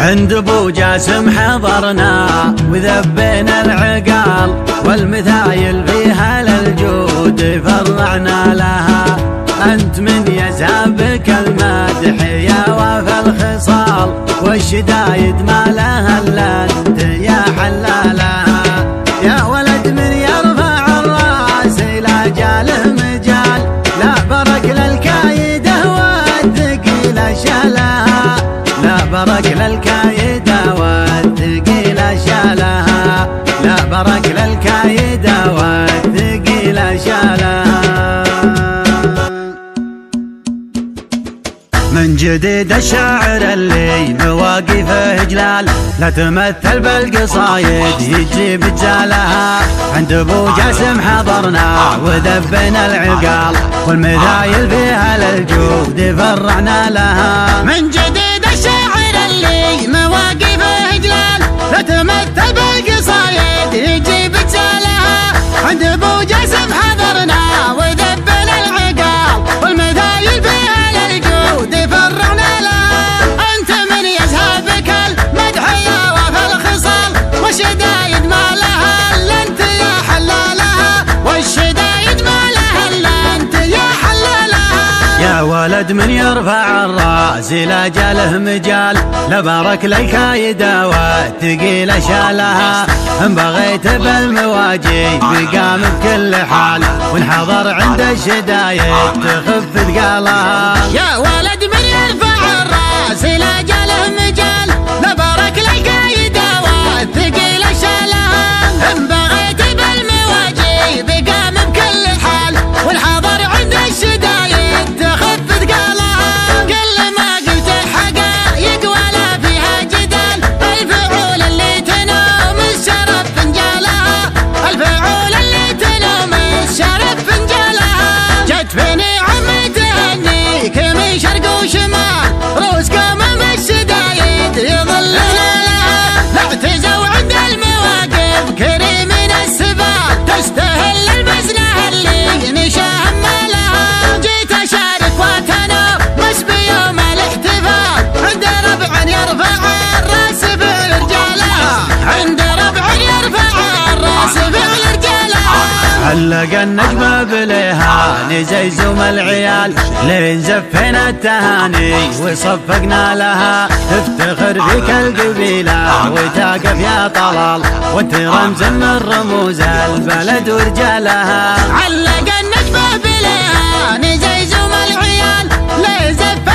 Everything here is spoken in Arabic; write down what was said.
عند ابو جاسم حضرنا وذبينا العقال، والمثايل فيها للجود فرعنا لها. انت من يزابك المدح يا وفى الخصال، والشدايد ما لها الا انت يا حلالها. يا ولد من يرفع الراس الى جاله مجال، لا برك للكايده والثقيل شالها. لا برك للكايده والثقيل شالها. لا برك للكايده والثقيل شالها. من جديد الشاعر اللي مواقفه جلال، لا تمثل بالقصايد يجيب جالها. عند ابو جاسم حضرنا وذبينا العقال، والمثايل فيها للجود فرعنا لها. من جديد الشاعر اللي مواقفه جلال، لا تمثل بالقصايد يجيب جالها. عند ابو جاسم حضرنا وذبينا العقال، والمثايل فيها للجود فرعنا لها. انت من يزهبك المدح يا وفى الخصال، والشدايد ما لها الا انت يا حلالها. والشدايد ما لها الا انت يا حلالها. يا ولد من يرفع الراس لا جاله مجال، لبارك للكايده والثقيل شالها. ان بغيت بالمواجي بقام بكل حال، وانحضر عند الشدايد تخف ثقالها. يا ولد من يرفع الراس لا جاله مجال، لبارك للكايده والثقيل شالها. ان بغيت بالمواجي بقام بكل حال، والحضر عند الشدايد تخف ثقالها. كل ما قلت الحقائق ولا فيها جدال، الفعول اللي تنوم الشرف فنجالها. الفعول اللي تنوم الشرف فنجالها. جت فيني عم تهنيك من شرق وشمال، روسكم بالشدايد يظلنا لها. لاعتزوا عند المواقف كريمين السبال، تستهل المزنه اللي نشاهم لها. جيت اشارك وتنافس بيوم الاحتفال، عند ربع يرفع الراس فعل رجالها. عند ربع يرفع الراس فعل رجالها. علق النجمة بليها نزيزم العيال، لين زفينا التهاني وصفقنا لها. تفتخر فيك القبيلة وتقف يا طلال، وانت رمز من رموز البلد ورجالها. علق النجمة بليها نزيزم العيال، لين زفينا